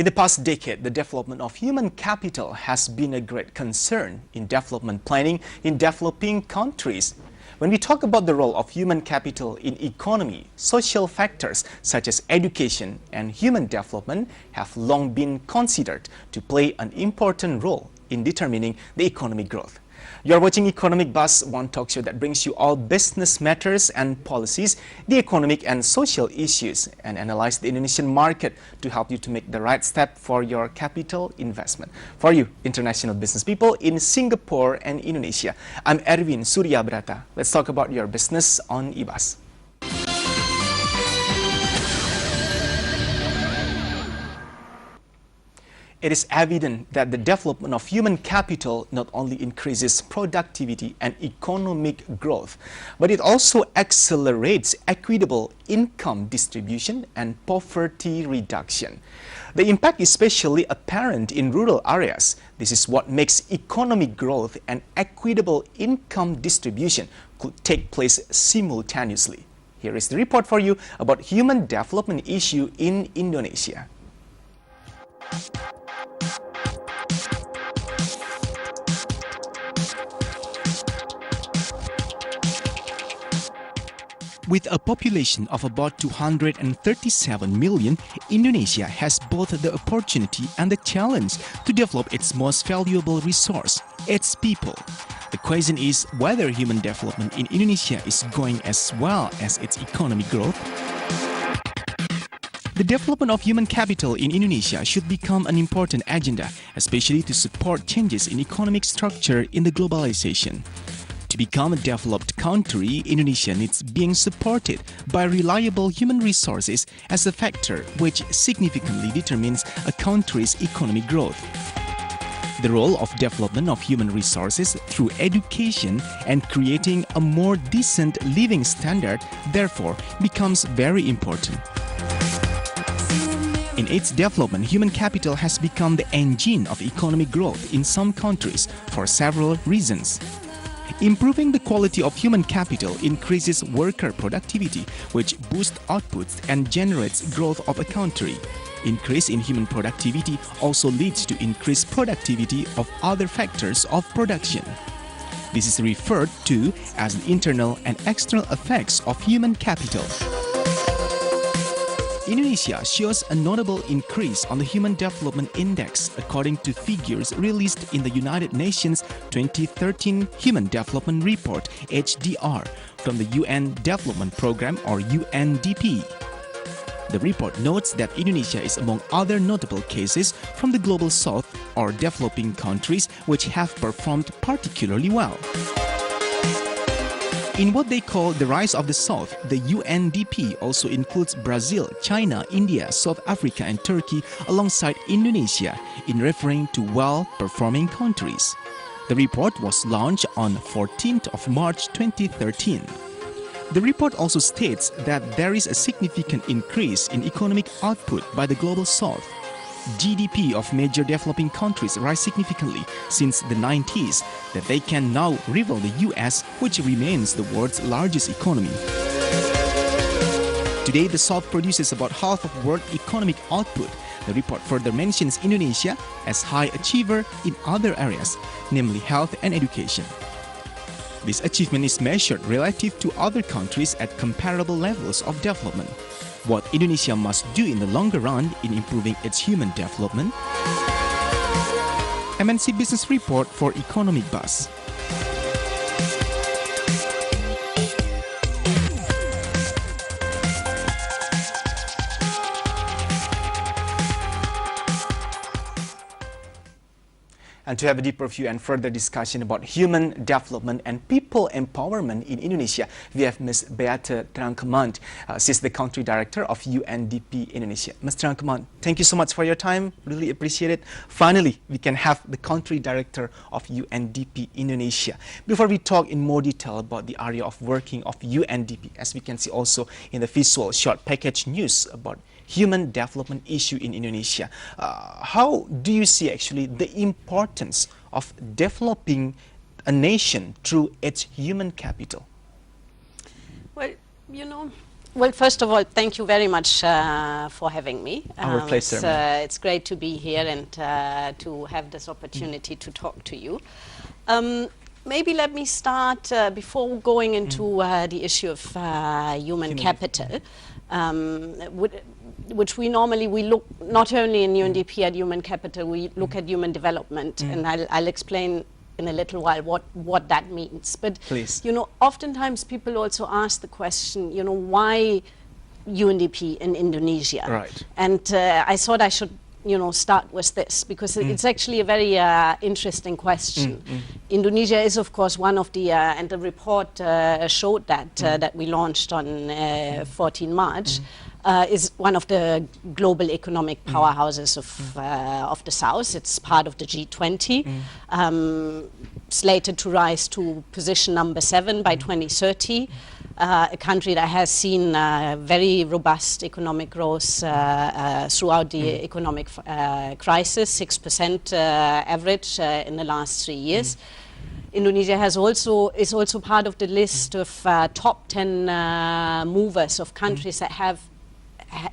In the past decade, the development of human capital has been a great concern in development planning in developing countries. When we talk about the role of human capital in economy, social factors such as education and human development have long been considered to play an important role in determining the economic growth. You are watching Economic Buzz, one talk show that brings you all business matters and policies, the economic and social issues, and analyze the Indonesian market to help you to make the right step for your capital investment. For you, international business people in Singapore and Indonesia, I'm Erwin Surya Brata. Let's talk about your business on IBAS. It is evident that the development of human capital not only increases productivity and economic growth, but it also accelerates equitable income distribution and poverty reduction. The impact is especially apparent in rural areas. This is what makes economic growth and equitable income distribution could take place simultaneously. Here is the report for you about human development issue in Indonesia. With a population of about 237 million, Indonesia has both the opportunity and the challenge to develop its most valuable resource, its people. The question is whether human development in Indonesia is going as well as its economic growth. The development of human capital in Indonesia should become an important agenda, especially to support changes in economic structure in the globalization. To become a developed country, Indonesia needs being supported by reliable human resources as a factor which significantly determines a country's economic growth. The role of development of human resources through education and creating a more decent living standard therefore becomes very important. In its development, human capital has become the engine of economic growth in some countries for several reasons. Improving the quality of human capital increases worker productivity, which boosts outputs and generates growth of a country. Increase in human productivity also leads to increased productivity of other factors of production. This is referred to as the internal and external effects of human capital. Indonesia shows a notable increase on the Human Development Index according to figures released in the United Nations 2013 Human Development Report (HDR) from the UN Development Programme or UNDP. The report notes that Indonesia is among other notable cases from the Global South or developing countries which have performed particularly well. In what they call the rise of the South, the UNDP also includes Brazil, China, India, South Africa and Turkey alongside Indonesia in referring to well-performing countries. The report was launched on 14th of March 2013. The report also states that there is a significant increase in economic output by the Global South. GDP of major developing countries rise significantly since the 90s, that they can now rival the US, which remains the world's largest economy. Today, the South produces about half of world economic output. The report further mentions Indonesia as high achiever in other areas, namely health and education. This achievement is measured relative to other countries at comparable levels of development. What Indonesia must do in the longer run in improving its human development? MNC Business Report for Economic Buzz. And to have a deeper view and further discussion about human development and people empowerment in Indonesia, we have Ms. Beate Trankmann. She's the Country Director of UNDP Indonesia. Ms. Trankmann, thank you so much for your time. Really appreciate it. Finally, we can have the Country Director of UNDP Indonesia. Before we talk in more detail about the area of working of UNDP, as we can see also in the visual short package news about human development issue in Indonesia. How do you see actually the importance of developing a nation through its human capital? Well, you know, Well, first of all, thank you very much for having me. Our pleasure. It's great to be here and to have this opportunity to talk to you. Maybe let me start before going into the issue of human capital, which we look not only in UNDP at human capital, we look at human development, and I'll explain in a little while what that means. But please, you know, oftentimes people also ask the question, you know, why UNDP in Indonesia? Right. And I thought I should, you know, start with this because it's actually a very interesting question. Indonesia is, of course, one of the and the report showed that that we launched on 14 March. Is one of the global economic powerhouses of the South. It's part of the G20, slated to rise to position number 7 by 2030. A country that has seen very robust economic growth throughout the economic crisis, 6% average in the last 3 years. Indonesia is also part of the list of top 10 movers of countries that have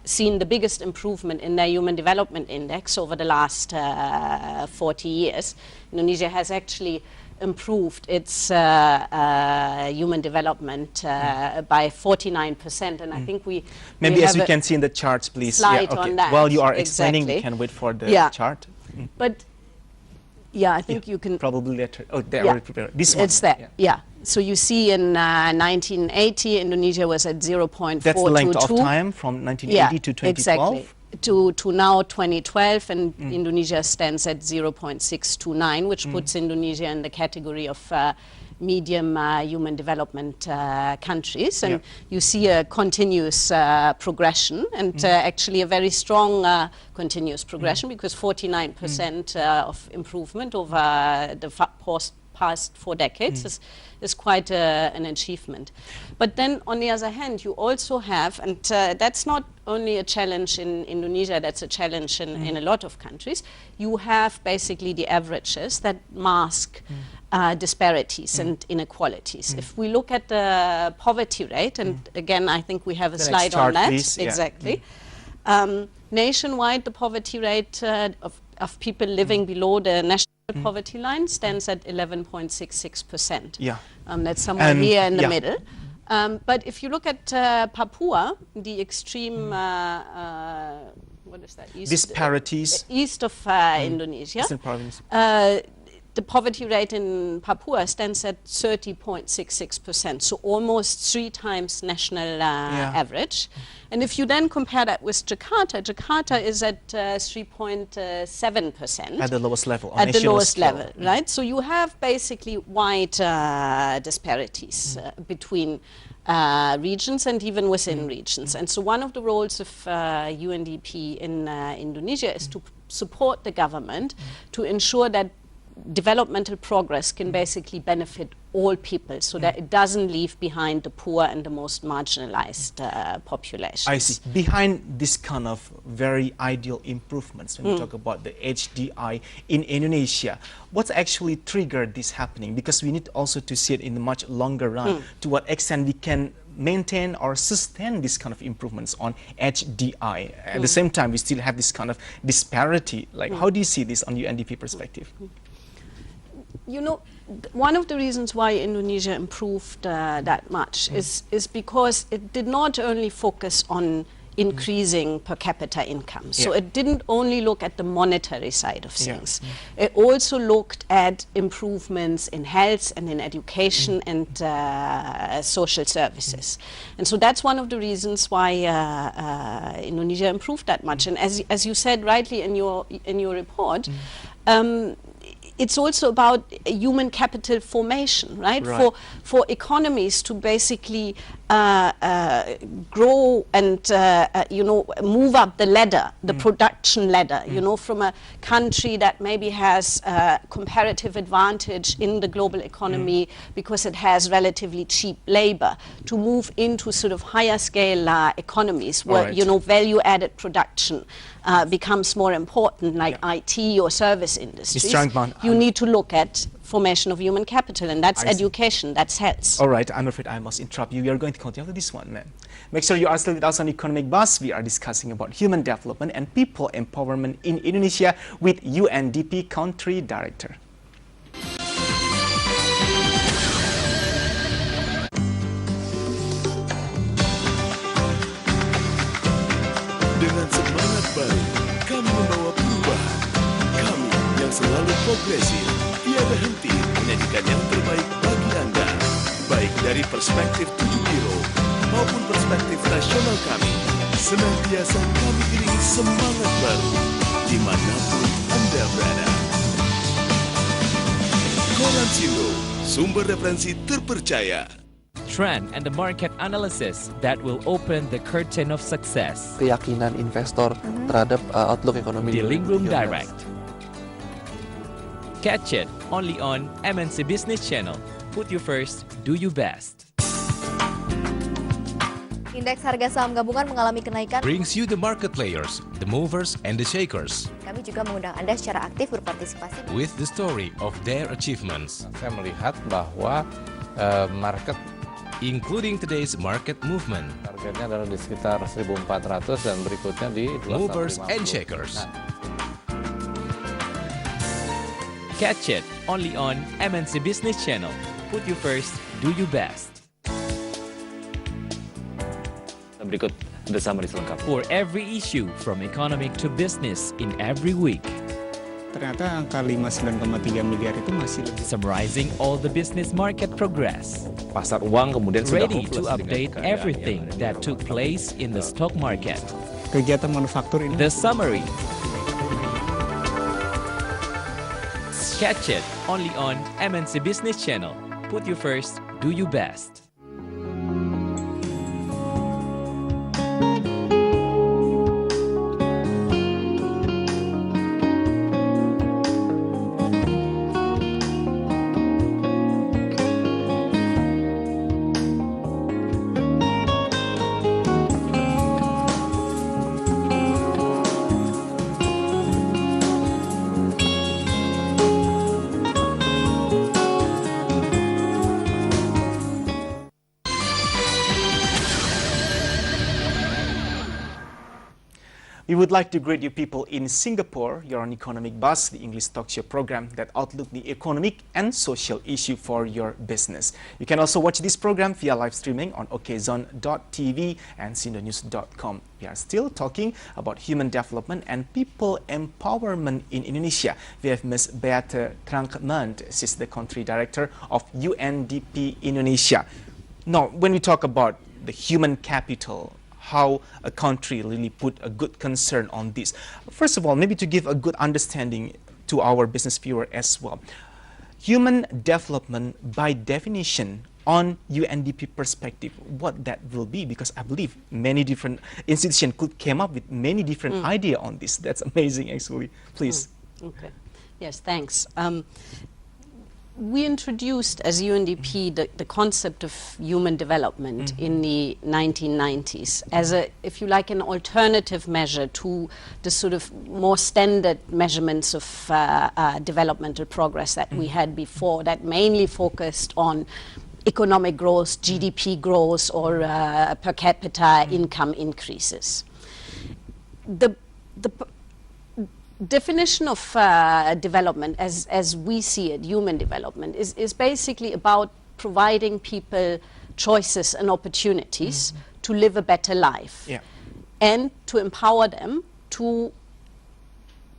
seen the biggest improvement in their Human Development Index over the last 40 years. Indonesia has actually improved its human development by 49%, and I think we maybe as we can see in the charts, please. Slide on that. While you are explaining, we can wait for the chart. But yeah, I think you can probably later. Oh, they already prepared. This one. It's there. Yeah. So you see in 1980, Indonesia was at 0.422. That's the length of time from 1980 to 2012? Exactly. To now 2012, and Indonesia stands at 0.629, which puts Indonesia in the category of medium human development countries. And you see a continuous progression, and actually a very strong continuous progression, because 49% of improvement over the past 4 decades is quite an achievement. But then on the other hand, you also have, and that's not only a challenge in Indonesia, that's a challenge in a lot of countries, you have basically the averages that mask disparities and inequalities. If we look at the poverty rate, and again I think we have a slide on that, please. Exactly. Nationwide, the poverty rate of people living below the national poverty line stands at 11.66%. Yeah. That's somewhere here in the middle. But if you look at Papua, the extreme, what is that? Disparities. East of Indonesia. Eastern province. The poverty rate in Papua stands at 30.66%, so almost 3 times national average. And if you then compare that with Jakarta, Jakarta is at 3.7%. At the lowest level. At the lowest level, right? So you have basically wide disparities between regions and even within regions. And so one of the roles of UNDP in Indonesia is to support the government to ensure that developmental progress can basically benefit all people, so that it doesn't leave behind the poor and the most marginalized populations. I see. Behind this kind of very ideal improvements, when we talk about the HDI in Indonesia, what's actually triggered this happening? Because we need also to see it in the much longer run, to what extent we can maintain or sustain this kind of improvements on HDI. At the same time, we still have this kind of disparity. Like, how do you see this on UNDP perspective? You know, one of the reasons why Indonesia improved that much is because it did not only focus on increasing per capita income. So it didn't only look at the monetary side of things. It also looked at improvements in health and in education and social services. And so that's one of the reasons why Indonesia improved that much. And as you said rightly in your report, it's also about human capital formation, right? For economies to basically grow and you know, move up the ladder, the production ladder, you know, from a country that maybe has comparative advantage in the global economy because it has relatively cheap labor, to move into sort of higher scale economies where you know, value added production becomes more important, like IT or service industries. You need to look at formation of human capital, and that's education, that's health. All right, I'm afraid I must interrupt you. We are going to continue with this one, ma'am. Make sure you are still with us on Economic Buzz. We are discussing about human development and people empowerment in Indonesia with UNDP Country Director. Dengan semangat baru, kami membawa perubahan. Kami yang selalu progresif, tiada henti menyajikan yang terbaik bagi Anda. Baik dari perspektif 7 biro maupun perspektif nasional kami, senantiasa kami iringi semangat baru dimanapun Anda berada. Koran Sindo, sumber referensi terpercaya. Trend and the market analysis that will open the curtain of success. Keyakinan investor terhadap outlook ekonomi. The Link Room Direct. Catch it only on MNC Business Channel. Put you first, do you best. Indeks harga saham gabungan mengalami kenaikan. Brings you the market players, the movers and the shakers. Kami juga mengundang Anda secara aktif berpartisipasi with the story of their achievements. Saya melihat bahwa market including today's market movement. targetnya adalah di sekitar 1.400 dan berikutnya di 250. Movers and shakers. Catch it only on MNC Business Channel. Put you first, do you best. Berikut the summary selengkap. For every issue from economic to business in every week. Ternyata angka 59,3 miliar itu masih lebih. Summarizing all the business market progress. Pasar uang kemudian sudah Ready to update everything that took place in the stock market. Kegiatan manufaktur ini. The summary. Catch it only on MNC Business Channel. Put you first, do you best. We would like to greet you people in Singapore. You're on Economic Buzz, the English talk show program that outlook the economic and social issue for your business. You can also watch this program via live streaming on okzon.tv and sindonews.com. We are still talking about human development and people empowerment in Indonesia. We have Ms. Beate Trankmann. She's the country director of UNDP Indonesia. Now, when we talk about the human capital, how a country really put a good concern on this. First of all, maybe to give a good understanding to our business viewer as well. Human development, by definition, on UNDP perspective, what that will be, because I believe many different institutions could come up with many different idea on this. That's amazing, actually. Please. Okay. Yes, thanks. We introduced as UNDP the concept of human development in the 1990s as a, if you like, an alternative measure to the sort of more standard measurements of developmental progress that we had before, that mainly focused on economic growth, GDP growth, or per capita income increases. The definition of development, as we see it, human development, is basically about providing people choices and opportunities to live a better life and to empower them to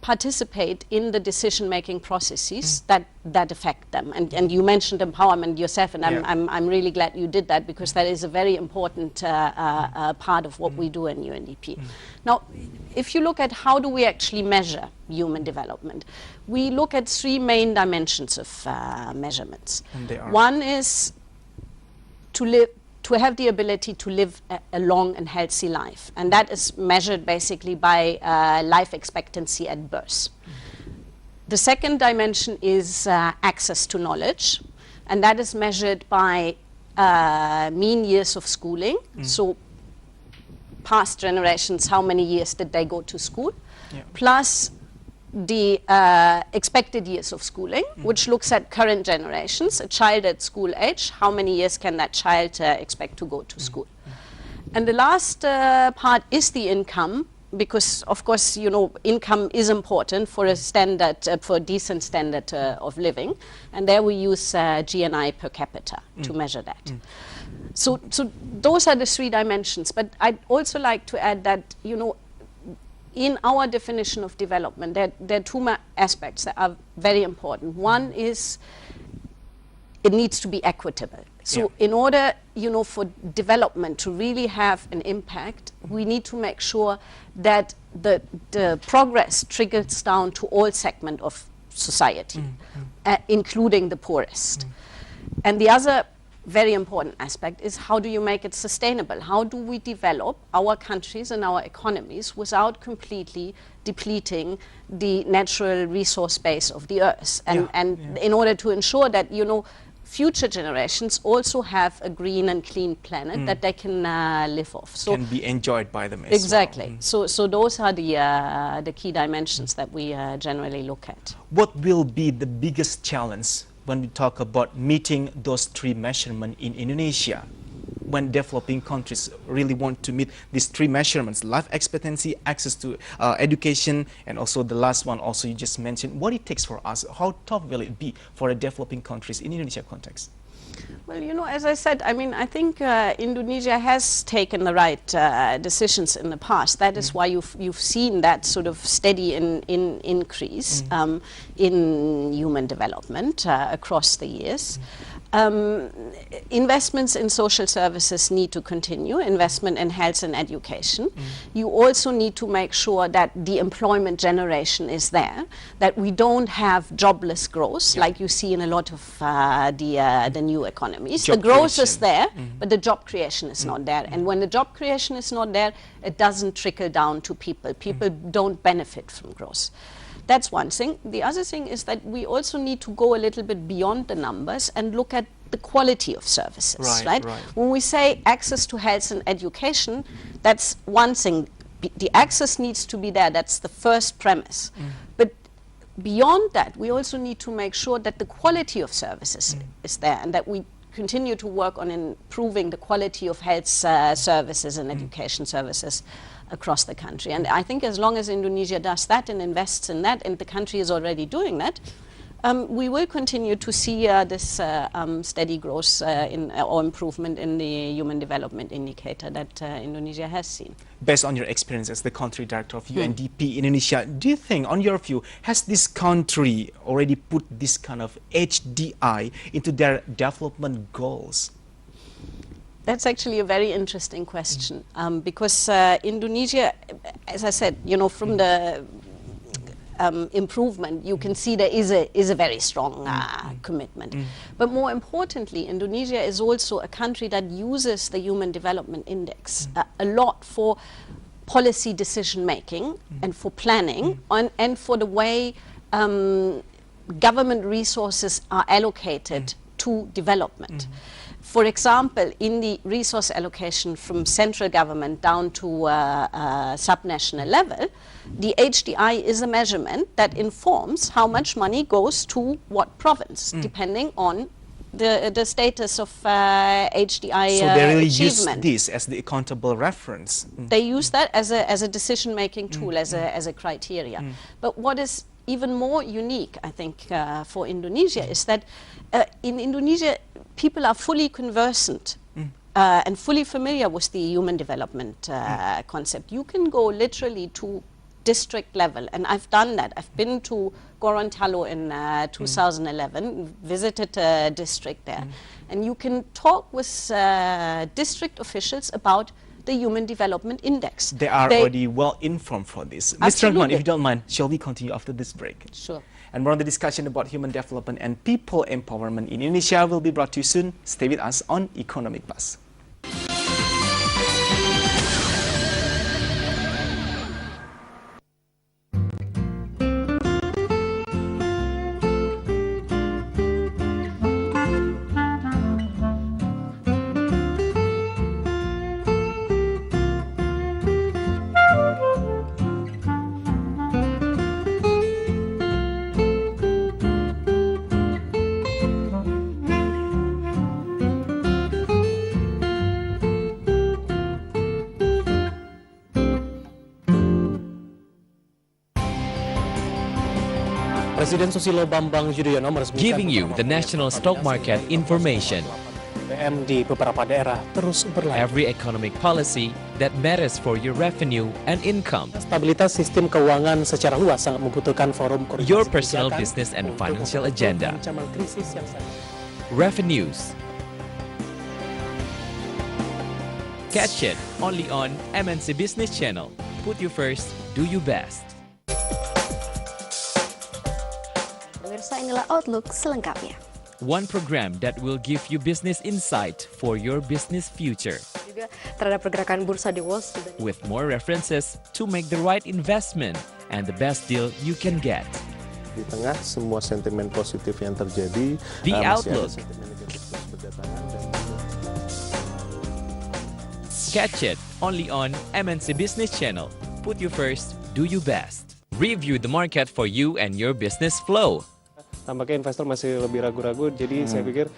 participate in the decision-making processes that affect them. And you mentioned empowerment yourself, and I'm really glad you did that, because that is a very important part of what we do in UNDP. Now, if you look at how do we actually measure human development, we look at three main dimensions of measurements. One is to have the ability to live a long and healthy life, and that is measured basically by life expectancy at birth. The second dimension is access to knowledge, and that is measured by mean years of schooling. So past generations, how many years did they go to school, plus the expected years of schooling, which looks at current generations, a child at school age, how many years can that child expect to go to school. And the last part is the income, because of course, you know, income is important for a standard, for a decent standard of living, and there we use GNI per capita to measure that. So those are the three dimensions. But I'd also like to add that, you know, in our definition of development, there are two aspects that are very important. One is it needs to be equitable. So in order, you know, for development to really have an impact, we need to make sure that the progress trickles down to all segments of society, including the poorest. And the other very important aspect is how do you make it sustainable? How do we develop our countries and our economies without completely depleting the natural resource base of the earth? And in order to ensure that, you know, future generations also have a green and clean planet that they can live off. So can be enjoyed by them as exactly. well. So those are the key dimensions that we generally look at. What will be the biggest challenge when we talk about meeting those three measurements in Indonesia? When developing countries really want to meet these three measurements, life expectancy, access to education, and also the last one also you just mentioned, what it takes for us, how tough will it be for the developing countries in Indonesia context? Well, you know, as I said, I mean, I think Indonesia has taken the right decisions in the past. That is why you've seen that sort of steady increase in human development across the years. Investments in social services need to continue, investment in health and education. You also need to make sure that the employment generation is there, that we don't have jobless growth like you see in a lot of the new economies. The growth is there, but the job creation is not there. And when the job creation is not there, it doesn't trickle down to people. People don't benefit from growth. That's one thing. The other thing is that we also need to go a little bit beyond the numbers and look at the quality of services, right? When we say access to health and education, that's one thing. The access needs to be there. That's the first premise. But beyond that, we also need to make sure that the quality of services is there, and that we continue to work on improving the quality of health services and education services across the country. And I think as long as Indonesia does that and invests in that, and the country is already doing that, we will continue to see this steady growth or improvement in the human development indicator that Indonesia has seen. Based on your experience as the country director of UNDP Indonesia, do you think, on your view, has this country already put this kind of HDI into their development goals? That's actually a very interesting question, because Indonesia, as I said, you know, from the improvement, you can see there is a very strong commitment. But more importantly, Indonesia is also a country that uses the Human Development Index a lot for policy decision making and for planning and for the way government resources are allocated to development. For example, in the resource allocation from central government down to subnational level, the HDI is a measurement that informs how much money goes to what province, depending on the status of HDI So they really achievement. use this as the accountable reference. They use that as a decision-making tool, as a criteria. But what is even more unique, I think, for Indonesia is that in Indonesia, people are fully conversant and fully familiar with the human development concept. You can go literally to district level, and I've done that. I've been to Gorontalo in 2011, visited a district there, and you can talk with district officials about the Human Development Index. They are already well informed for this. Mr. Trankmann, if you don't mind, shall we continue after this break? Sure. And more on the discussion about human development and people empowerment in Indonesia will be brought to you soon. Stay with us on Economic Buzz. Presiden Susilo Bambang Yudhoyono meresmikan giving you the national stock market information. BM di beberapa daerah terus berlanjut. Every economic policy that matters for your revenue and income. Stabilitas sistem keuangan secara luas sangat membutuhkan forum koordinasi Your personal kebijakan business and untuk financial menghadapi agenda. ancaman krisis yang sangat. Revenues. Catch it only on MNC Business Channel. Put you first, do you best. Pemirsa, inilah Outlook selengkapnya. One program that will give you business insight for your business future. Juga terhadap pergerakan bursa di Wall Street. With more references to make the right investment and the best deal you can get. Di tengah semua sentimen positif yang terjadi, The Outlook. Catch it only on MNC Business Channel. Put you first, do you best. Review the market for you and your business flow. Tampaknya investor masih lebih ragu-ragu, jadi saya pikir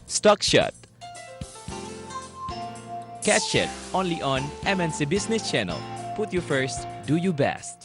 Stock Shot. Catch it only on MNC Business Channel. Put you first, do you best.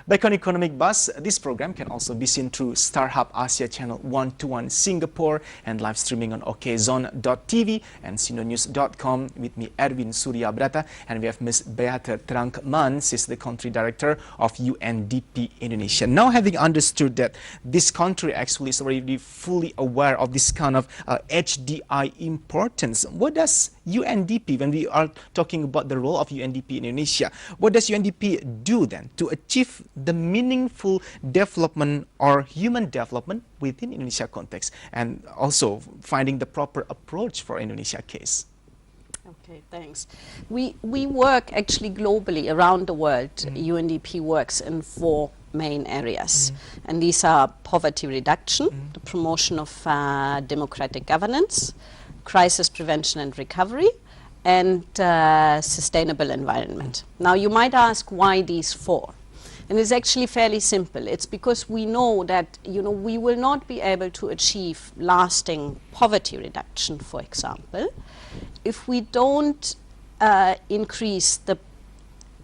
Back on Economic Buzz, this program can also be seen through StarHub Asia Channel 121 Singapore and live streaming on okzone.tv and sindonews.com with me, Edwin Suryabrata, and we have Ms. Beate Trankmann. She's the Country Director of UNDP Indonesia. Now, having understood that this country actually is already fully aware of this kind of HDI importance, what does UNDP, when we are talking about the role of UNDP in Indonesia, what does UNDP do then to achieve the meaningful development or human development within Indonesia context, and also finding the proper approach for Indonesia case? Okay, thanks. We work actually globally around the world. UNDP works in 4 main areas, and these are poverty reduction, the promotion of democratic governance, crisis prevention and recovery, and sustainable environment. Now, you might ask why these 4? And it's actually fairly simple. It's because we know that, we will not be able to achieve lasting poverty reduction, for example, if we don't increase the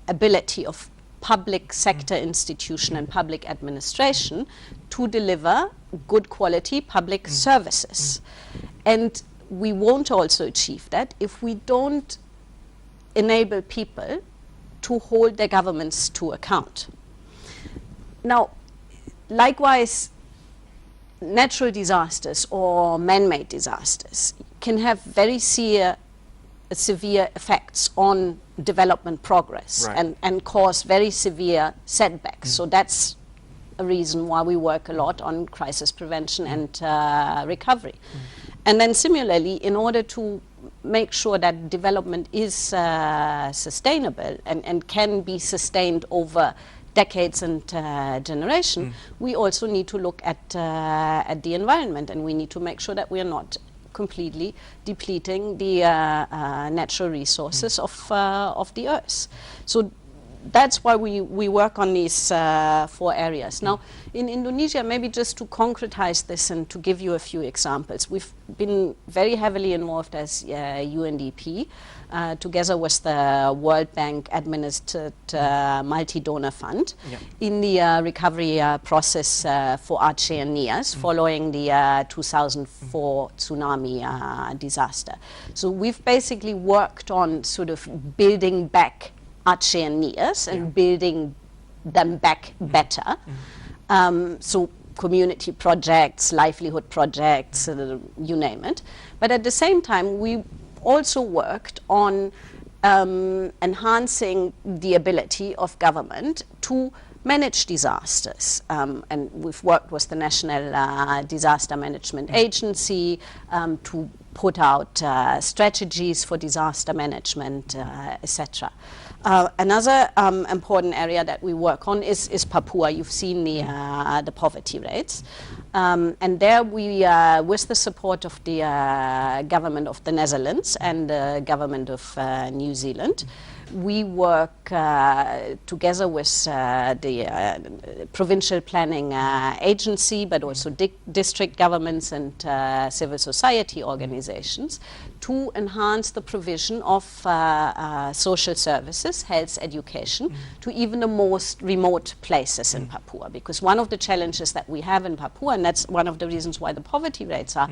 ability of public sector institution and public administration to deliver good quality public services. And we won't also achieve that if we don't enable people to hold their governments to account. Now, likewise, natural disasters or man-made disasters can have very severe effects on development progress, Right. and cause very severe setbacks. So that's a reason why we work a lot on crisis prevention and recovery. And then similarly, in order to make sure that development is sustainable and can be sustained over decades and generation, we also need to look at the environment, and we need to make sure that we are not completely depleting the natural resources of the earth. So that's why we work on these 4 areas. Now, in Indonesia, maybe just to concretize this and to give you a few examples, we've been very heavily involved as UNDP, together with the World Bank administered multi-donor fund in the recovery process for Aceh and Nias following the 2004 tsunami disaster. So we've basically worked on sort of building back Aceh and Nias and building them back better. So community projects, livelihood projects, you name it. But at the same time, we also worked on enhancing the ability of government to manage disasters. And we've worked with the National Disaster Management Agency to put out strategies for disaster management, etc. Another important area that we work on is Papua. You've seen the poverty rates. And there we, with the support of the government of the Netherlands and the government of New Zealand, we work together with the provincial planning agency, but also district governments and civil society organizations to enhance the provision of social services, health, education to even the most remote places in Papua. Because one of the challenges that we have in Papua, and that's one of the reasons why the poverty rates are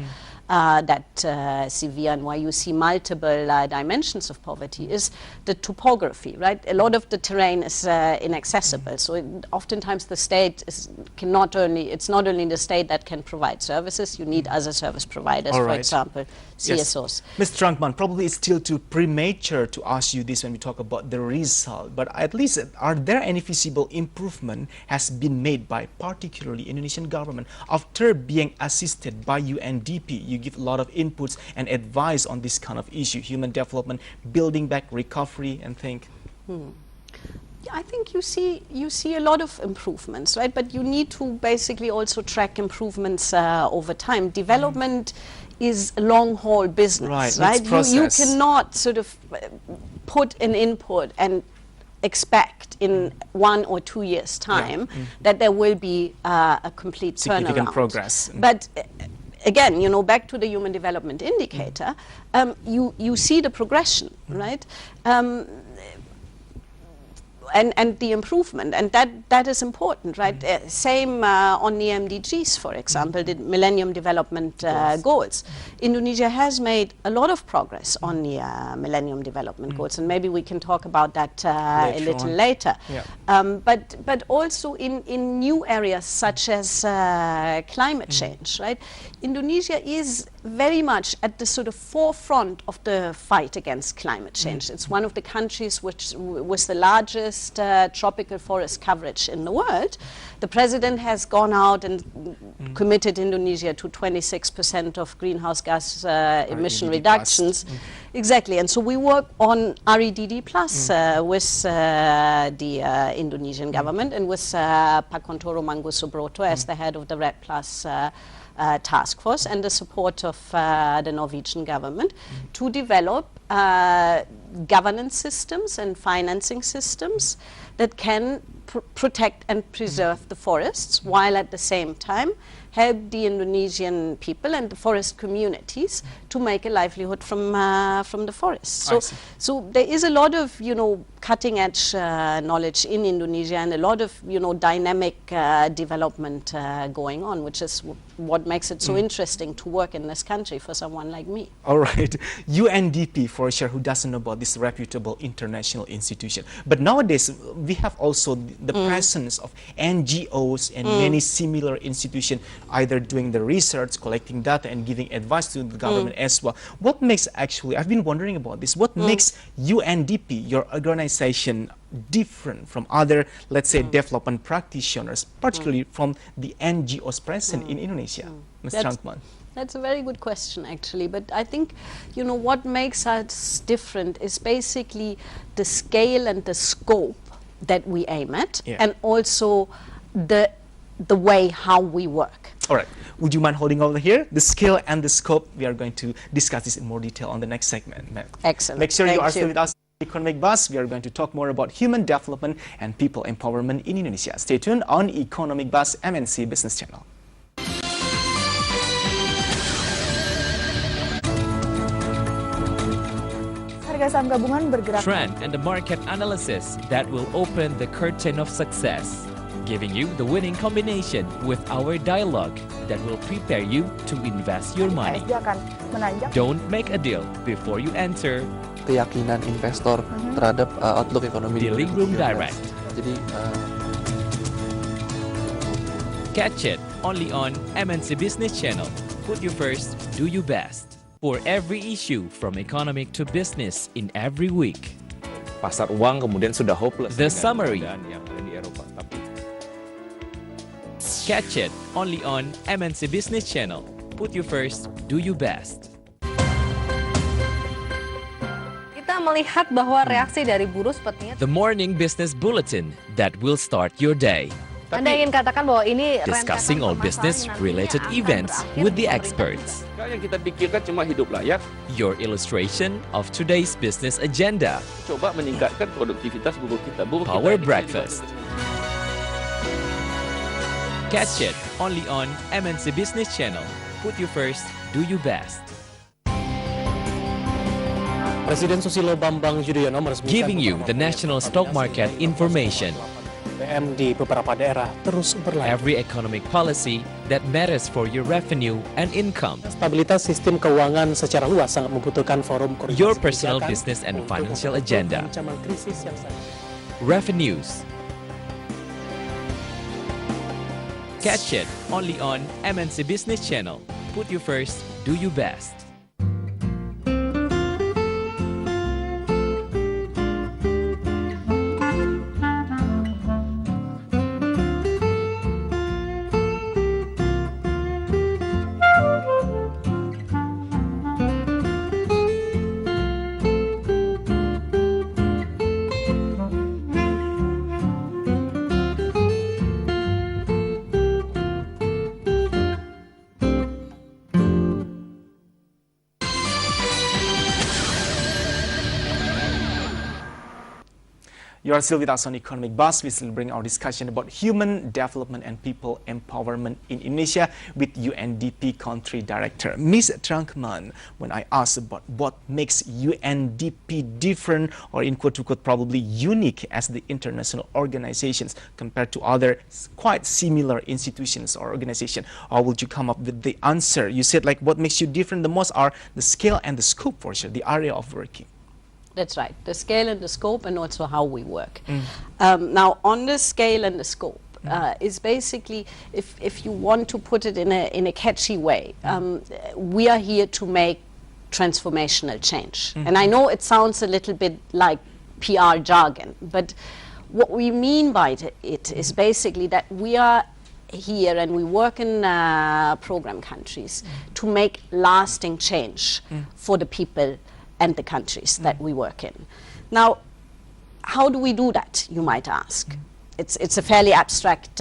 that severe and why you see multiple dimensions of poverty, is the topography, right? A lot of the terrain is inaccessible. So oftentimes the state it's not only the state that can provide services, you need other service providers, for example, CSOs. Ms. Trankmann, probably it's still too premature to ask you this when we talk about the result, but at least are there any visible improvement has been made by particularly Indonesian government after being assisted by UNDP? You give a lot of inputs and advice on this kind of issue, human development, building back, recovery, and think. I think you see a lot of improvements, right? But you need to basically also track improvements over time. Development is a long-haul business, right? You cannot sort of put an input and expect in 1 or 2 years' time that there will be a complete significant turnaround. Progress. But again, you know, back to the Human Development Indicator, you see the progression, right? And the improvement, and that is important, right? Same on the MDGs, for example, the Millennium Development Goals. Indonesia has made a lot of progress on the Millennium Development Goals, and maybe we can talk about that a little later. But also in new areas such as climate change, right? Indonesia is very much at the sort of forefront of the fight against climate change. It's one of the countries which was the largest tropical forest coverage in the world. The president has gone out and committed Indonesia to 26% of greenhouse gas emission reductions. Exactly, and so we work on REDD plus with the Indonesian government and with Pak Kontoro Mangkusubroto as the head of the RED Plus task force and the support of the Norwegian government to develop governance systems and financing systems that can protect and preserve the forests while at the same time help the Indonesian people and the forest communities to make a livelihood from the forests. So there is a lot of, you know, cutting edge knowledge in Indonesia and a lot of, you know, dynamic development going on, which is what makes it so interesting to work in this country for someone like me. All right, UNDP, for sure, who doesn't know about this reputable international institution. But nowadays, we have also the presence of NGOs and many similar institutions either doing the research, collecting data, and giving advice to the government as well. What makes actually, I've been wondering about this, what makes UNDP, your organization, different from other, let's say, development practitioners, particularly from the NGOs present in Indonesia? Ms. Trankmann. That's a very good question, actually. But I think, you know, what makes us different is basically the scale and the scope that we aim at, and also the way how we work. All right. Would you mind holding over here? The scale and the scope, we are going to discuss this in more detail on the next segment. Excellent. Make sure you are still with us. Economic Buzz, we are going to talk more about human development and people empowerment in Indonesia. Stay tuned on Economic Buzz MNC Business Channel. Harga saham gabungan bergerak. Trend and the market analysis that will open the curtain of success, giving you the winning combination with our dialogue that will prepare you to invest your money. Don't make a deal before you enter. Keyakinan investor terhadap outlook ekonomi The Link Room Direct. Jadi catch it only on MNC Business Channel. Put you first, do you best. For every issue from economic to business in every week. Pasar uang kemudian sudah hopeless. The summary. Yang ada di Eropa. Tapi catch it only on MNC Business Channel. Put you first, do you best. melihat bahwa reaksi dari buruh sepertinya. The morning business bulletin that will start your day. Anda ingin katakan bahwa ini Discussing all business-related events with the experts. Yang kita pikirkan cuma hidup layak. Your illustration of today's business agenda. Coba meningkatkan produktivitas buruh kita. Power breakfast. Catch it only on MNC Business Channel. Put you first, do you best. Presiden Susilo Bambang Yudhoyono meresmikan Giving you the national stock market information. BBM di beberapa daerah terus berlanjut. Every economic policy that matters for your revenue and income. Stabilitas sistem keuangan secara luas sangat membutuhkan forum koordinasi Your personal kebijakan business and untuk financial menghadapi agenda. ancaman krisis yang sangat. Revenues. Catch it only on MNC Business Channel. Put you first, do you best. You are still with us on Economic Buzz. We still bring our discussion about human development and people empowerment in Indonesia with UNDP Country Director, Ms. Trankmann. When I asked about what makes UNDP different or in quote-unquote probably unique as the international organizations compared to other quite similar institutions or organizations, how would you come up with the answer? You said like what makes you different the most are the scale and the scope for sure, the area of working. That's right, the scale and the scope and also how we work. Now on the scale and the scope is basically, if you want to put it in a catchy way, we are here to make transformational change. And I know it sounds a little bit like PR jargon, but what we mean by it is basically that we are here and we work in program countries to make lasting change for the people and the countries that we work in. Now, how do we do that, you might ask? It's a fairly abstract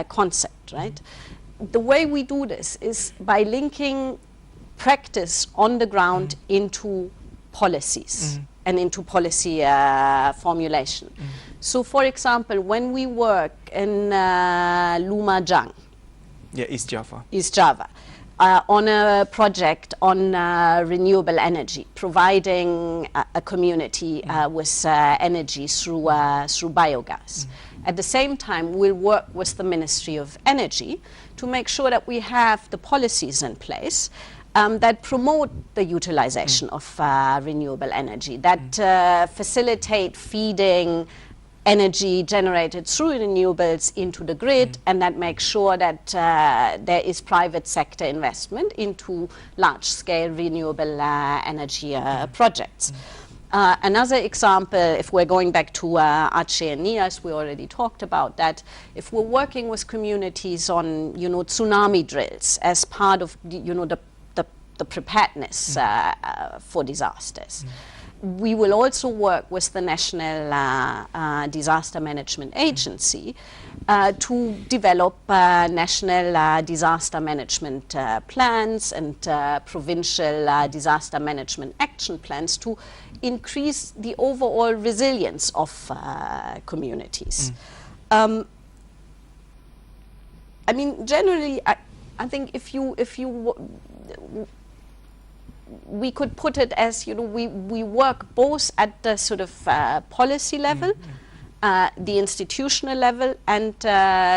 concept, right? The way we do this is by linking practice on the ground into policies and into policy formulation. So, for example, when we work in Lumajang, East Java. East Java. On a project on renewable energy, providing a community with energy through biogas. At the same time, we'll work with the Ministry of Energy to make sure that we have the policies in place that promote the utilization of renewable energy, that facilitate feeding energy generated through renewables into the grid, and that makes sure that there is private sector investment into large-scale renewable energy projects. Another example, if we're going back to Aceh and Nias, we already talked about that. If we're working with communities on, tsunami drills as part of, the preparedness for disasters. We will also work with the National Disaster Management Agency to develop national disaster management plans and provincial disaster management action plans to increase the overall resilience of communities. I mean, generally, I think if you we could put it as, we work both at the sort of policy level, the institutional level, and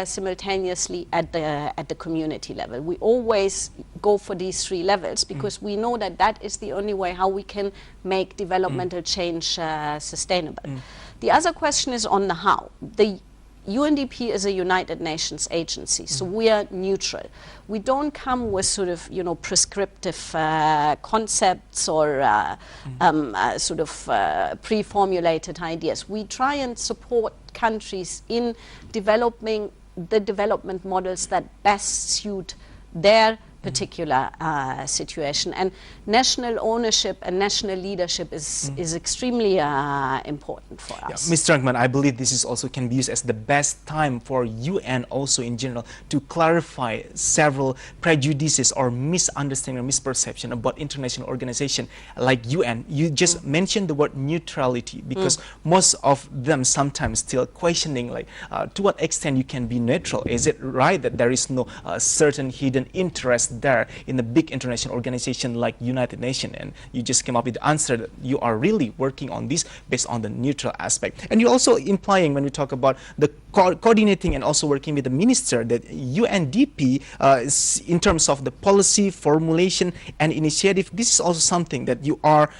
simultaneously at the community level. We always go for these three levels because we know that that is the only way how we can make developmental change sustainable. The other question is on the how. The UNDP is a United Nations agency, so we are neutral. We don't come with sort of, prescriptive concepts or sort of pre-formulated ideas. We try and support countries in developing the development models that best suit their particular situation. And national ownership and national leadership is extremely important for us. Ms. Trankmann, I believe this is also can be used as the best time for UN also in general to clarify several prejudices or misunderstanding or misperception about international organization like UN. You just mentioned the word neutrality, because most of them sometimes still questioning like to what extent you can be neutral. Is it right that there is no certain hidden interest there in a big international organization like United Nations? And you just came up with the answer that you are really working on this based on the neutral aspect. And you're also implying when we talk about the coordinating and also working with the minister that UNDP in terms of the policy formulation and initiative, this is also something that you are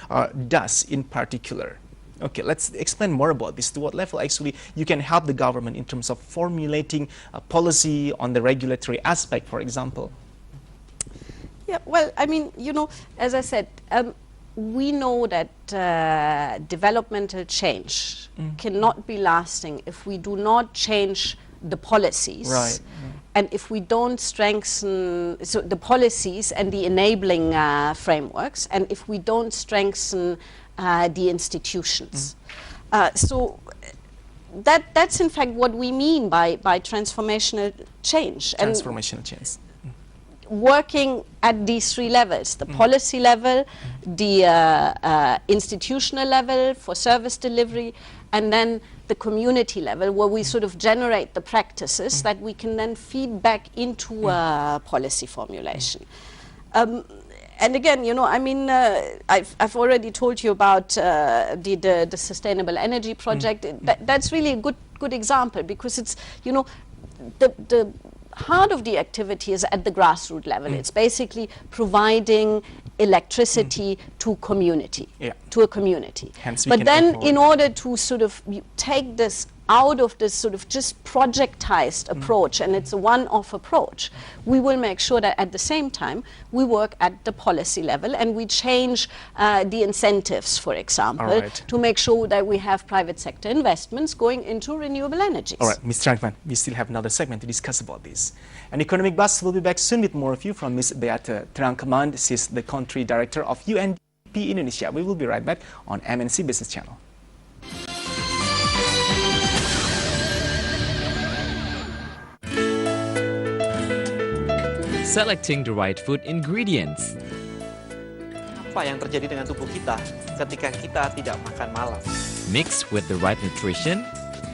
does in particular. Okay, let's explain more about this. To what level actually you can help the government in terms of formulating a policy on the regulatory aspect, for example? Yeah, well, I mean, you know, as I said, we know that developmental change cannot be lasting if we do not change the policies. Right. And if we don't strengthen the policies and the enabling frameworks, and if we don't strengthen the institutions. So that's in fact what we mean by transformational change. Transformational change. Working at these three levels, the policy level, the institutional level for service delivery, and then the community level, where we sort of generate the practices that we can then feed back into policy formulation. And again, you know, I mean, I've already told you about the sustainable energy project. That's really a good example, because it's, you know, the heart of the activity is at the grassroots level. It's basically providing electricity to community, to a community. But then in order to sort of take this out of this sort of just projectized approach, and it's a one-off approach, we will make sure that at the same time we work at the policy level and we change the incentives, for example, to make sure that we have private sector investments going into renewable energies. All right, Ms. Trankmann, we still have another segment to discuss about this. An Economic Buzz will be back soon with more of you from Ms. Beate Trankmann. This is the Country Director of UNDP Indonesia. We will be right back on MNC Business Channel. Selecting the right food ingredients. Apa yang terjadi dengan tubuh kita ketika kita tidak makan malam? Mix with the right nutrition,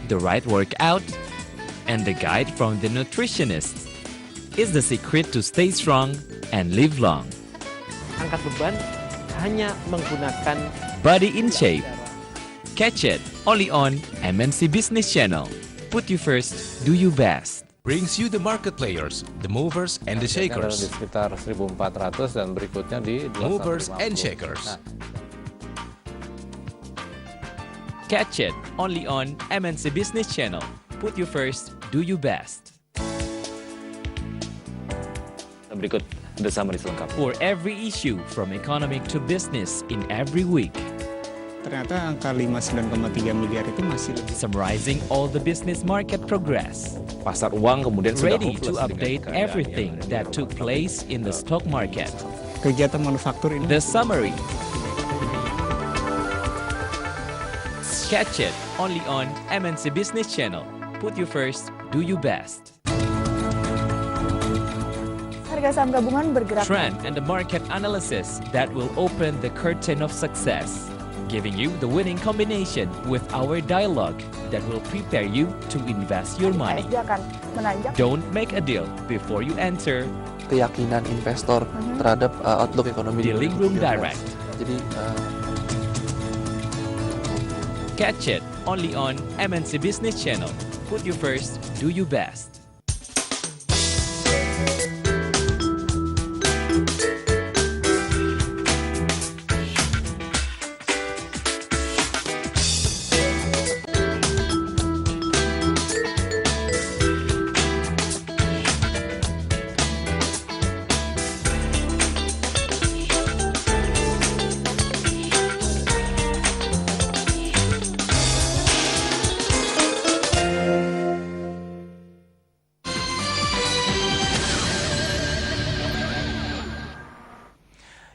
the right workout, and the guide from the nutritionist is the secret to stay strong and live long. Angkat beban hanya menggunakan Body in Shape. Catch it only on MNC Business Channel. Put you first, do you best. Brings you the market players, the movers and the shakers. Di sekitar 1.400 dan berikutnya di Movers and shakers. Catch it only on MNC Business Channel. Put you first, do you best. Berikut the summary selengkap. For every issue from economic to business in every week. Ternyata angka 59,3 miliar itu masih lebih. Summarizing all the business market progress. Pasar uang kemudian sudah ready to update everything that took place in the stock market. Kegiatan manufaktur ini. The summary. Catch it only on MNC Business Channel. Put you first, do you best. Harga saham gabungan bergerak. Trend and the market analysis that will open the curtain of success, giving you the winning combination with our dialogue that will prepare you to invest your money. Don't make a deal before you enter. Keyakinan investor terhadap outlook ekonomi. Dealing Room Direct. Jadi catch it only on MNC Business Channel. Put you first, do you best.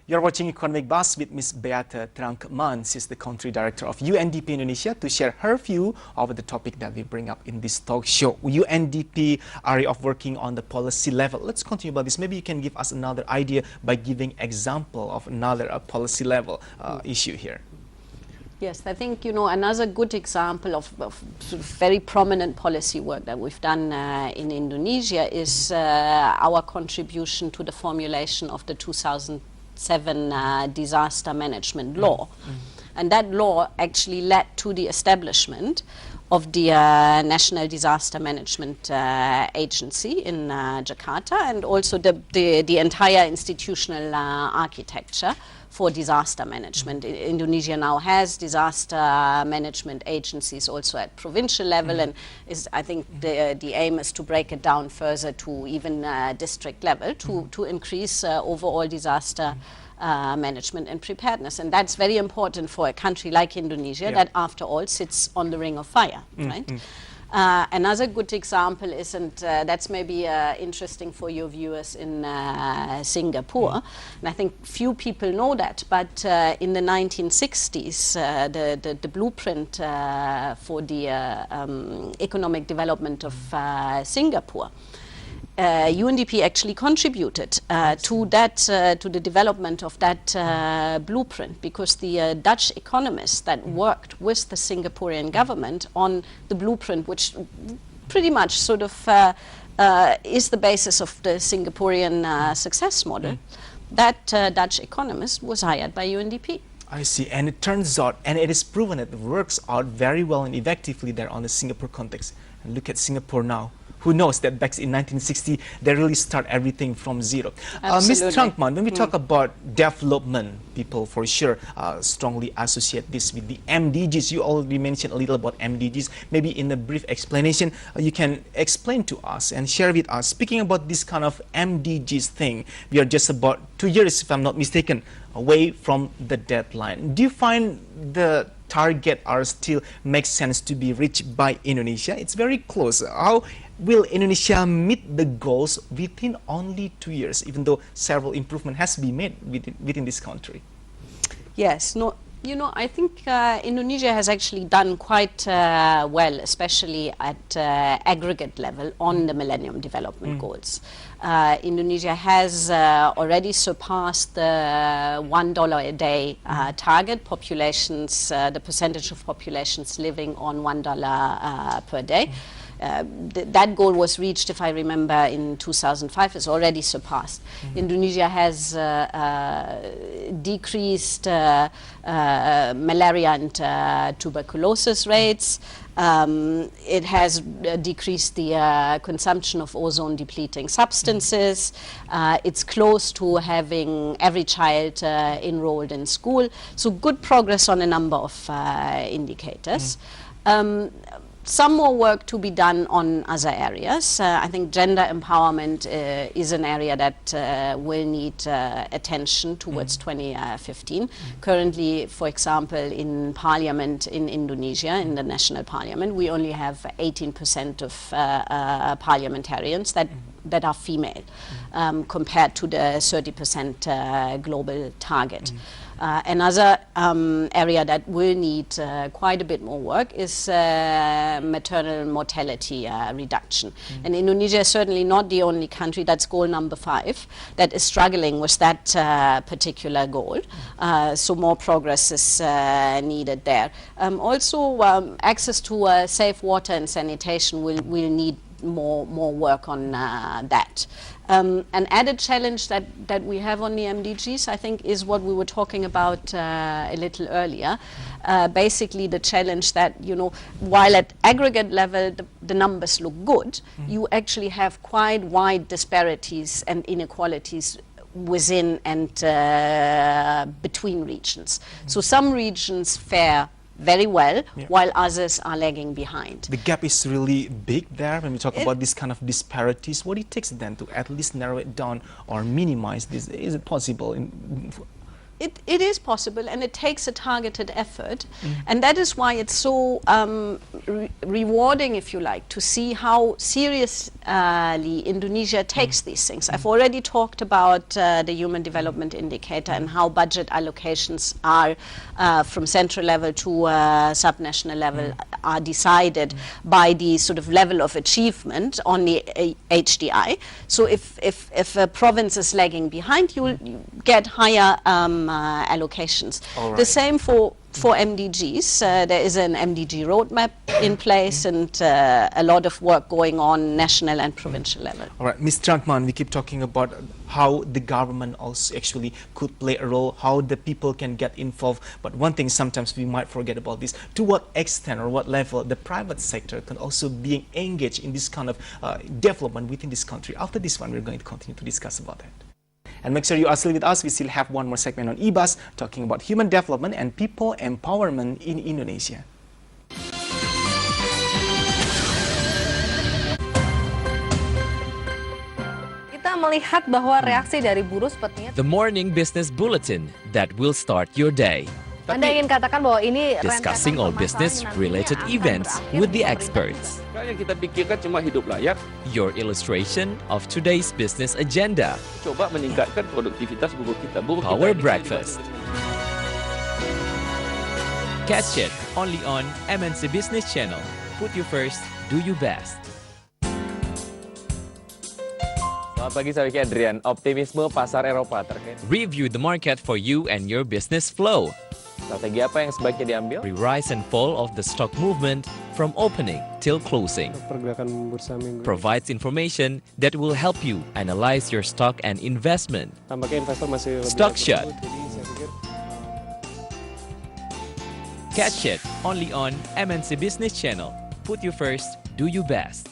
You're watching Economic Buzz with Ms. Beate Trankmann. She's the Country Director of UNDP Indonesia, to share her view over the topic that we bring up in this talk show. UNDP area of working on the policy level. Let's continue about this. Maybe you can give us another idea by giving example of another policy level issue here. Yes, I think, another good example of sort of very prominent policy work that we've done in Indonesia is our contribution to the formulation of the 2007 disaster management law. And that law actually led to the establishment of the National Disaster Management Agency in Jakarta, and also the entire institutional architecture for disaster management. Indonesia now has disaster management agencies also at provincial level, and I think the aim is to break it down further to even district level to increase overall disaster management and preparedness. And that's very important for a country like Indonesia that, after all, sits on the ring of fire, right? Another good example is, and that's maybe interesting for your viewers in Singapore, and I think few people know that, but in the 1960s, the blueprint for the economic development of Singapore, UNDP actually contributed to the development of that blueprint, because the Dutch economists that worked with the Singaporean government on the blueprint, which pretty much sort of is the basis of the Singaporean success model, that Dutch economist was hired by UNDP. I see, and it turns out, and it is proven that it works out very well and effectively there on the Singapore context. And look at Singapore now. Who knows that back in 1960, they really start everything from zero. Ms. Trankmann, when we talk about development, people for sure strongly associate this with the MDGs. You already mentioned a little about MDGs. Maybe in a brief explanation, you can explain to us and share with us. Speaking about this kind of MDGs thing, we are just about 2 years, if I'm not mistaken, away from the deadline. Do you find the target are still makes sense to be reached by Indonesia? It's very close. How will Indonesia meet the goals within only 2 years, even though several improvement has to be made within this country? Yes, I think Indonesia has actually done quite well, especially at aggregate level on the Millennium Development Goals. Indonesia has already surpassed the $1 a day target. Populations, the percentage of populations living on $1 per day. That goal was reached, if I remember, in 2005. It's already surpassed. Indonesia has decreased malaria and tuberculosis rates. It has decreased the consumption of ozone-depleting substances. It's close to having every child enrolled in school. So good progress on a number of indicators. Some more work to be done on other areas. I think gender empowerment is an area that will need attention towards 2015. Currently, for example, in Parliament in Indonesia, in the national parliament, we only have 18% of parliamentarians that are female, compared to the 30% global target. Another area that will need quite a bit more work is maternal mortality reduction. And Indonesia is certainly not the only country, that's goal number 5, that is struggling with that particular goal. So more progress is needed there. Also, access to safe water and sanitation will need more work on that. An added challenge that we have on the MDGs, I think, is what we were talking about a little earlier. Basically, the challenge that, while at aggregate level the numbers look good, you actually have quite wide disparities and inequalities within and between regions. So some regions fare very well, while others are lagging behind. The gap is really big there when we talk about this kind of disparities. What it takes then to at least narrow it down or minimize this? Is it possible? it is possible, and it takes a targeted effort, and that is why it's so rewarding, if you like, to see how seriously Indonesia takes these things. I've already talked about the Human Development Indicator and how budget allocations are from central level to subnational level are decided by the sort of level of achievement on the HDI. So if a province is lagging behind, you get higher allocations. The same for MDGs. There is an MDG roadmap in place, and a lot of work going on national and provincial level. All right, Ms. Trankmann, we keep talking about how the government also actually could play a role, how the people can get involved. But one thing sometimes we might forget about this: to what extent or what level the private sector can also be engaged in this kind of development within this country. After this one, we're going to continue to discuss about that. And make sure you are still with us. We still have one more segment on IBAS talking about human development and people empowerment in Indonesia. Kita melihat bahwa reaksi dari buruh sepertinya The morning business bulletin that will start your day. Anda ingin katakan bahwa ini Discussing all business-related events with the experts. Yang kita pikirkan cuma hidup layak. Your illustration of today's business agenda. Coba meningkatkan produktivitas buruh kita. Power breakfast. Catch it only on MNC Business Channel. Put you first, do you best. Selamat pagi, saya Vicky Adrian. Optimisme pasar Eropa terkait. Review the market for you and your business flow. Strategi apa yang sebaiknya diambil? Rise and fall of the stock movement from opening till closing. Pergerakan bursa minggu. Provides information that will help you analyze your stock and investment. Tampaknya investor masih lebih Stock shot. jadi saya pikir Catch it only on MNC Business Channel. Put you first, do you best.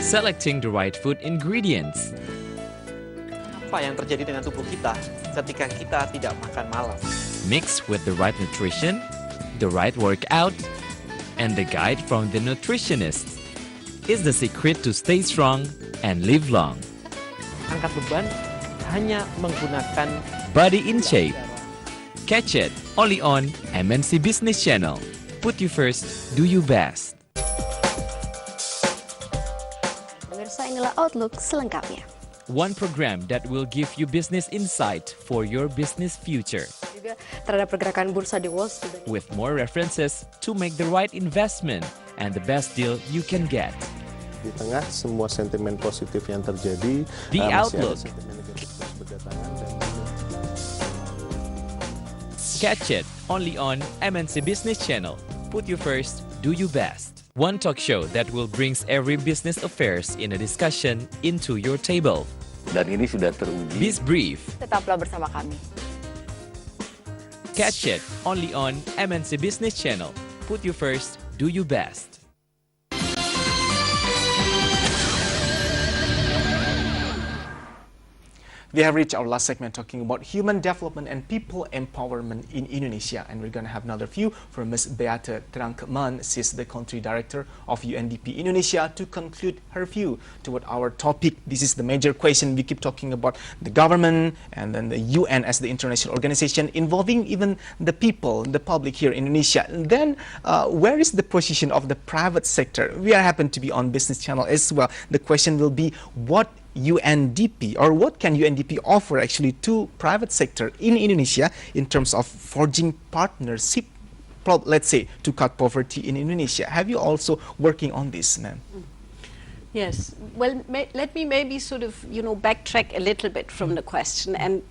Selecting the right food ingredients. Apa yang terjadi dengan tubuh kita ketika kita tidak makan malam? Mix with the right nutrition, the right workout, and the guide from the nutritionist is the secret to stay strong and live long. Angkat beban hanya menggunakan Body in shape. Catch it only on MNC Business Channel. Put you first, do you best. Pemirsa, inilah Outlook selengkapnya. One program that will give you business insight for your business future. Juga terhadap pergerakan bursa di Wall Street. With more references to make the right investment and the best deal you can get. Di tengah semua sentimen positif yang terjadi, The masih Outlook. ada sentimen negatif terus berdatangan dan Catch it only on MNC Business Channel. Put you first, do you best. One talk show that will brings every business affairs in a discussion into your table. Dan ini sudah teruji. Biz Brief. Tetaplah bersama kami. Catch it only on MNC Business Channel. Put you first, do you best. We have reached our last segment talking about human development and people empowerment in Indonesia, and we're going to have another view from Ms. Beate Trankmann. She's the Country Director of UNDP Indonesia, to conclude her view toward our topic. This is the major question. We keep talking about the government and then the UN as the international organization, involving even the people, the public here in Indonesia. And then where is the position of the private sector? We are happen to be on Business Channel as well. The question will be, what UNDP, or what can UNDP offer actually to private sector in Indonesia in terms of forging partnership, let's say, to cut poverty in Indonesia? Have you also working on this, ma'am? Yes. Well, let me maybe sort of, backtrack a little bit from the question and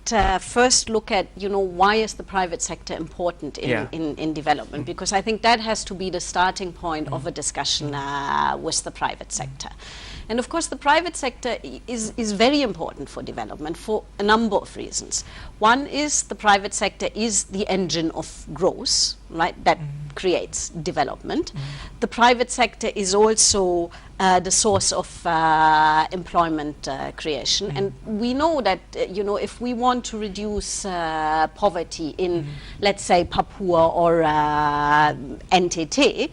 first look at, why is the private sector important in development? Because I think that has to be the starting point of a discussion with the private sector. And of course, the private sector is very important for development for a number of reasons. One is the private sector is the engine of growth, right, that creates development. The private sector is also the source of employment creation. And we know that, if we want to reduce poverty in, let's say, Papua or NTT,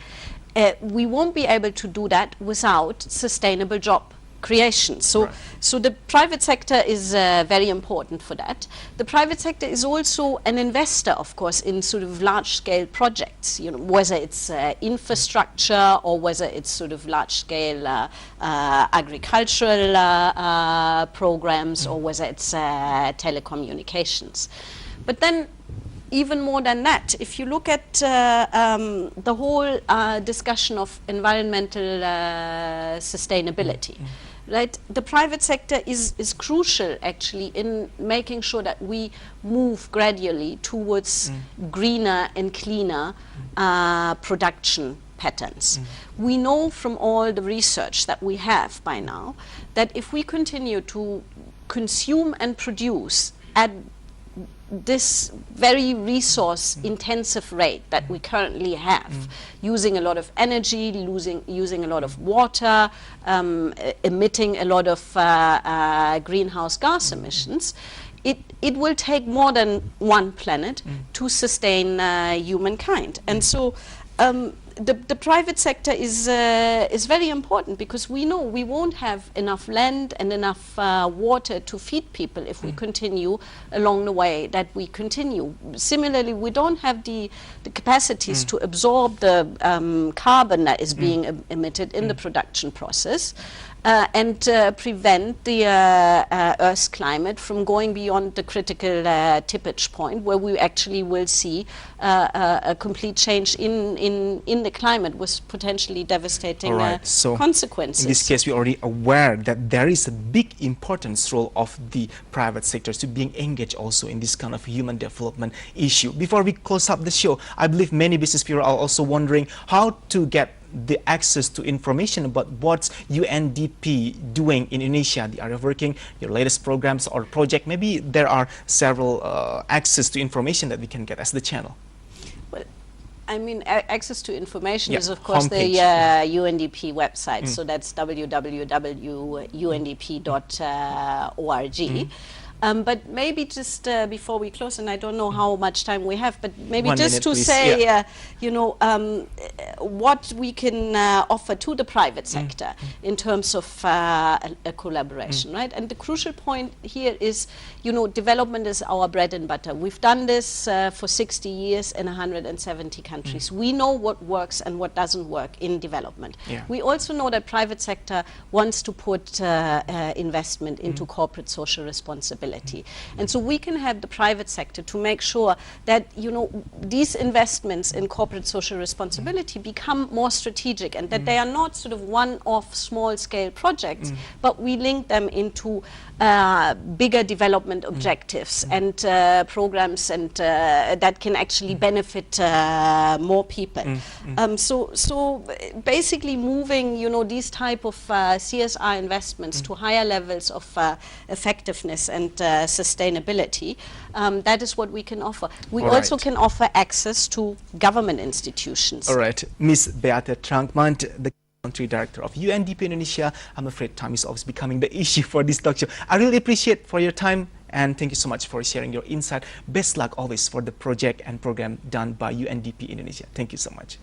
we won't be able to do that without sustainable job creation. So the private sector is very important for that. The private sector is also an investor, of course, in sort of large-scale projects, you know, whether it's infrastructure or whether it's sort of large-scale agricultural programs or whether it's telecommunications. But then, even more than that, if you look at the whole discussion of environmental sustainability, right? The private sector is crucial actually in making sure that we move gradually towards greener and cleaner production patterns. We know from all the research that we have by now that if we continue to consume and produce at this very resource intensive rate that we currently have, using a lot of energy, using a lot of water, emitting a lot of greenhouse gas emissions, it will take more than one planet to sustain humankind. And so the private sector is very important, because we know we won't have enough land and enough water to feed people if we continue along the way that we continue. Similarly, we don't have the capacities to absorb the carbon that is being emitted in the production process. And prevent the Earth's climate from going beyond the critical tippage point, where we actually will see a complete change in the climate with potentially devastating consequences. In this case, we're already aware that there is a big importance role of the private sector to being engaged also in this kind of human development issue. Before we close up the show, I believe many business people are also wondering how to get the access to information about what's UNDP doing in Indonesia, the area of working, your latest programs or project. Maybe there are several access to information that we can get as the channel. Well, I mean, access to information is, of course, the UNDP website. So that's www.undp.org. But maybe just before we close, and I don't know how much time we have, but maybe just to say, you know, what we can offer to the private sector in terms of a collaboration, right? And the crucial point here is, you know, development is our bread and butter. We've done this for 60 years in 170 countries. We know what works and what doesn't work in development. We also know that private sector wants to put investment into corporate social responsibility. And so we can help the private sector to make sure that, you know, these investments in corporate social responsibility become more strategic, and that they are not sort of one-off small-scale projects, but we link them into bigger development objectives and programs, and that can actually benefit more people. So basically moving, you know, these type of CSR investments to higher levels of effectiveness and sustainability, that is what we can offer. We also can offer access to government institutions. All right, Ms. Beate Trankmann, the Country Director of UNDP Indonesia. I'm afraid time is always becoming the issue for this talk show. I really appreciate for your time, and thank you so much for sharing your insight. Best luck always for the project and program done by UNDP Indonesia. Thank you so much.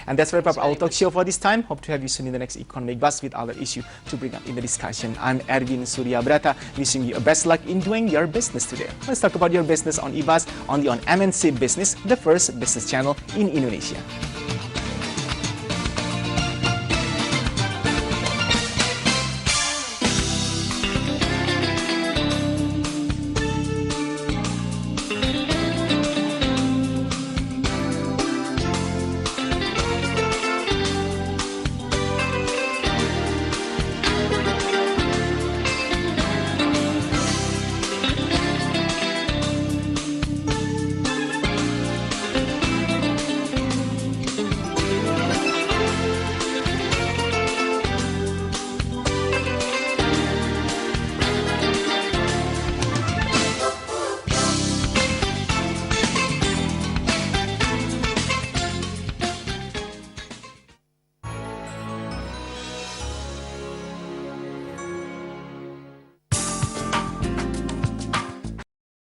And that's wrap up our talk show for this time. Hope to have you soon in the next Economic Buzz with other issue to bring up in the discussion. I'm Erwin Surya Brata, wishing you a best luck in doing your business today. Let's talk about your business on eBuzz, only on MNC Business, the first business channel in Indonesia.